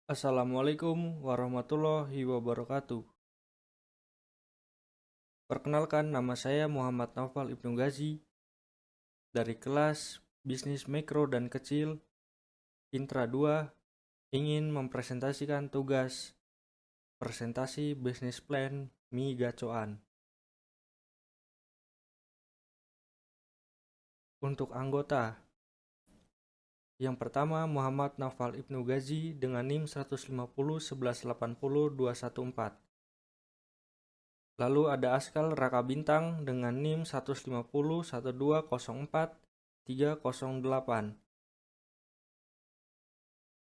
Assalamualaikum warahmatullahi wabarakatuh. Perkenalkan, nama saya Muhammad Naufal Ibnu Gazi dari kelas Bisnis Mikro dan Kecil Intra 2, ingin mempresentasikan tugas presentasi Business Plan Mi Gacoan. Untuk anggota, yang pertama Muhammad Naufal Ibnu Gazi dengan NIM 150 11 80 214. Lalu ada Askal Raka Bintang dengan NIM 150 1204 308.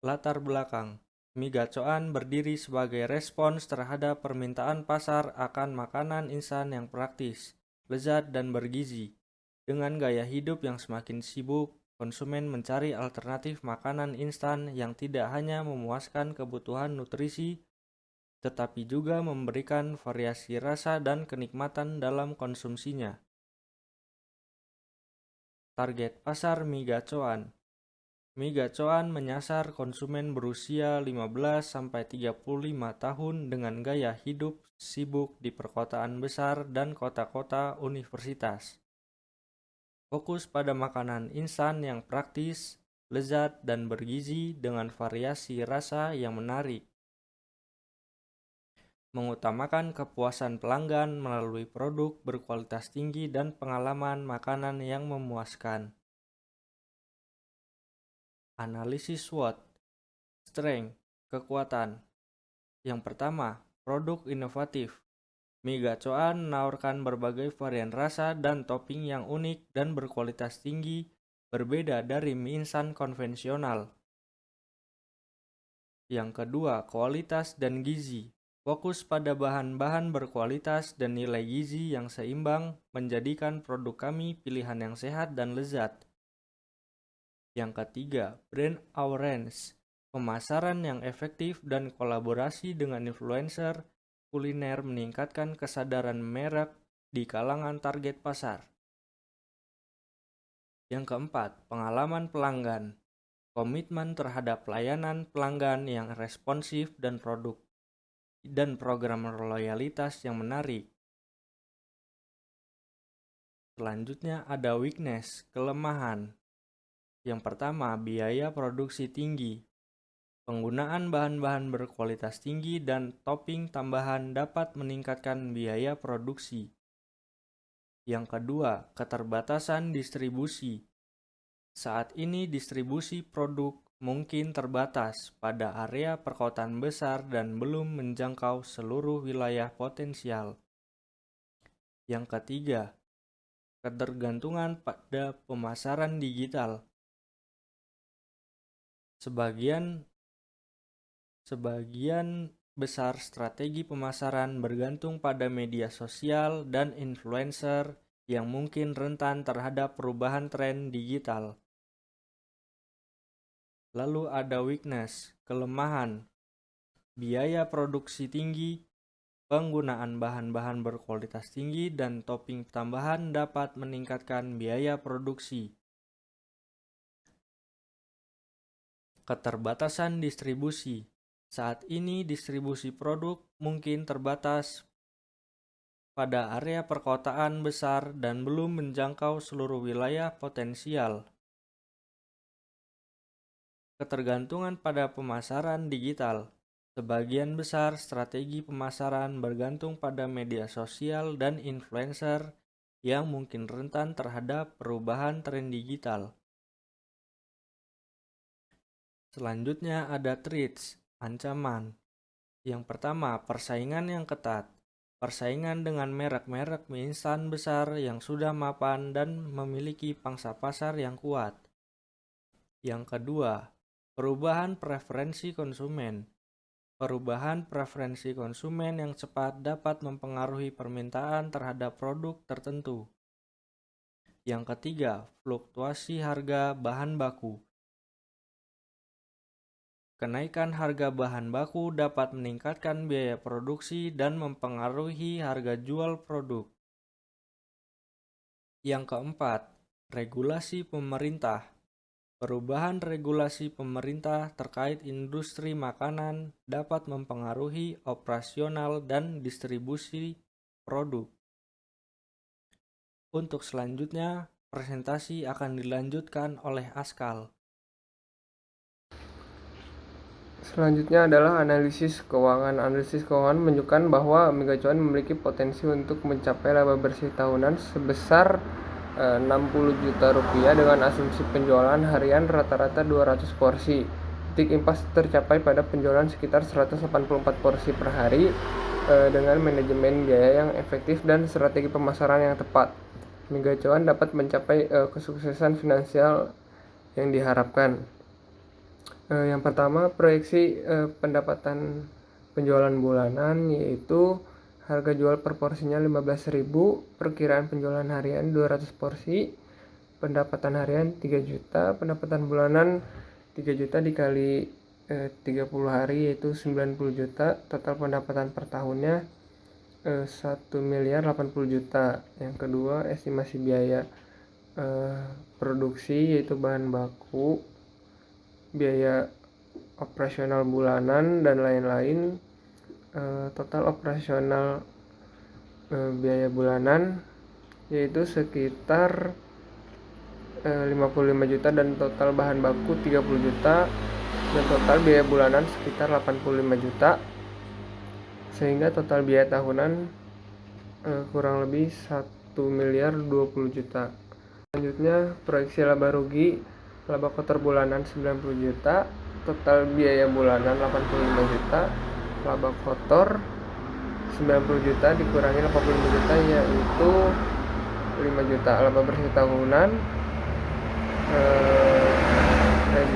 Latar belakang, Mi Gacoan berdiri sebagai respons terhadap permintaan pasar akan makanan instan yang praktis, lezat dan bergizi. Dengan gaya hidup yang semakin sibuk, konsumen mencari alternatif makanan instan yang tidak hanya memuaskan kebutuhan nutrisi, tetapi juga memberikan variasi rasa dan kenikmatan dalam konsumsinya. Target pasar Mi Gacoan. Mi Gacoan menyasar konsumen berusia 15-35 tahun dengan gaya hidup sibuk di perkotaan besar dan kota-kota universitas. Fokus pada makanan instan yang praktis, lezat, dan bergizi dengan variasi rasa yang menarik. Mengutamakan kepuasan pelanggan melalui produk berkualitas tinggi dan pengalaman makanan yang memuaskan. Analisis SWOT. Strength, kekuatan. Yang pertama, produk inovatif. Mi Gacoan menawarkan berbagai varian rasa dan topping yang unik dan berkualitas tinggi, berbeda dari mie instan konvensional. Yang kedua, kualitas dan gizi. Fokus pada bahan-bahan berkualitas dan nilai gizi yang seimbang menjadikan produk kami pilihan yang sehat dan lezat. Yang ketiga, brand awareness. Pemasaran yang efektif dan kolaborasi dengan influencer kuliner meningkatkan kesadaran merek di kalangan target pasar. Yang keempat, pengalaman pelanggan. Komitmen terhadap pelayanan pelanggan yang responsif dan program loyalitas yang menarik. Selanjutnya ada weakness, kelemahan. Yang pertama, biaya produksi tinggi. Penggunaan bahan-bahan berkualitas tinggi dan topping tambahan dapat meningkatkan biaya produksi. Yang kedua, keterbatasan distribusi. Saat ini distribusi produk mungkin terbatas pada area perkotaan besar dan belum menjangkau seluruh wilayah potensial. Yang ketiga, ketergantungan pada pemasaran digital. Sebagian besar strategi pemasaran bergantung pada media sosial dan influencer yang mungkin rentan terhadap perubahan tren digital. Lalu ada weakness, kelemahan, biaya produksi tinggi, penggunaan bahan-bahan berkualitas tinggi dan topping tambahan dapat meningkatkan biaya produksi. Keterbatasan distribusi. Saat ini distribusi produk mungkin terbatas pada area perkotaan besar dan belum menjangkau seluruh wilayah potensial. Ketergantungan pada pemasaran digital. Sebagian besar strategi pemasaran bergantung pada media sosial dan influencer yang mungkin rentan terhadap perubahan tren digital. Selanjutnya ada threats, ancaman. Yang pertama, persaingan yang ketat. Persaingan dengan merek-merek mie instan besar yang sudah mapan dan memiliki pangsa pasar yang kuat. Yang kedua, perubahan preferensi konsumen. Perubahan preferensi konsumen yang cepat dapat mempengaruhi permintaan terhadap produk tertentu. Yang ketiga, fluktuasi harga bahan baku. Kenaikan harga bahan baku dapat meningkatkan biaya produksi dan mempengaruhi harga jual produk. Yang keempat, regulasi pemerintah. Perubahan regulasi pemerintah terkait industri makanan dapat mempengaruhi operasional dan distribusi produk. Untuk selanjutnya, presentasi akan dilanjutkan oleh Askal. Selanjutnya adalah analisis keuangan. Analisis keuangan menunjukkan bahwa Mega Cuan memiliki potensi untuk mencapai laba bersih tahunan sebesar 60 juta rupiah dengan asumsi penjualan harian rata-rata 200 porsi. Titik impas tercapai pada penjualan sekitar 184 porsi per hari dengan manajemen biaya yang efektif dan strategi pemasaran yang tepat. Mega Cuan dapat mencapai kesuksesan finansial yang diharapkan. Yang pertama, proyeksi pendapatan penjualan bulanan, yaitu harga jual per porsinya 15.000, perkiraan penjualan harian 200 porsi, pendapatan harian 3 juta, pendapatan bulanan 3 juta dikali 30 hari yaitu 90 juta, total pendapatan per tahunnya 1 miliar 80 juta. Yang kedua, estimasi biaya produksi yaitu bahan baku, biaya operasional bulanan dan lain-lain. Total operasional biaya bulanan yaitu sekitar 55 juta dan total bahan baku 30 juta dan total biaya bulanan sekitar 85 juta, sehingga total biaya tahunan kurang lebih 1 miliar 20 juta. Selanjutnya, proyeksi laba rugi. Laba kotor bulanan 90 juta, total biaya bulanan 85 juta, laba kotor 90 juta dikurangi 85 juta yaitu 5 juta. Laba bersih tahunan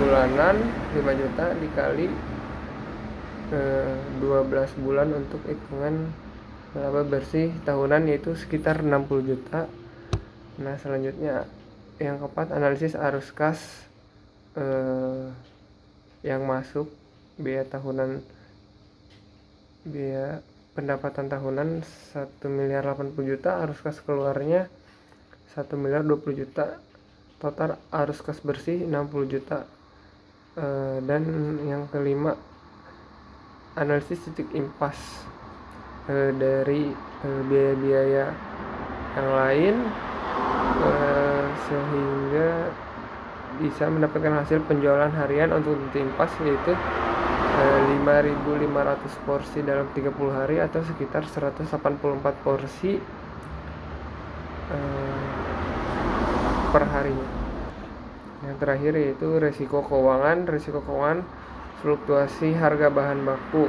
bulanan 5 juta dikali 12 bulan untuk hitungan laba bersih tahunan yaitu sekitar 60 juta. Nah, selanjutnya yang keempat, analisis arus kas yang masuk, biaya pendapatan tahunan 1 miliar 80 juta, arus kas keluarnya 1 miliar 20 juta, total arus kas bersih 60 juta. Dan yang kelima, analisis titik impas dari biaya-biaya yang lain sehingga bisa mendapatkan hasil penjualan harian untuk titik impas yaitu 5.500 porsi dalam 30 hari atau sekitar 184 porsi per harinya. Yang terakhir yaitu resiko keuangan. Resiko keuangan fluktuasi harga bahan baku.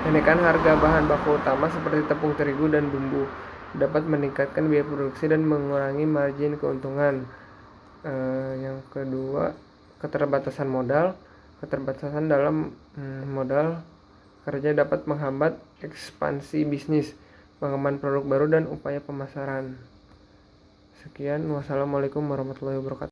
Kenaikan harga bahan baku utama seperti tepung terigu dan bumbu dapat meningkatkan biaya produksi dan mengurangi margin keuntungan. Yang kedua, keterbatasan modal. Keterbatasan dalam modal kerja dapat menghambat ekspansi bisnis, pengembangan produk baru, dan upaya pemasaran. Sekian, wassalamualaikum warahmatullahi wabarakatuh.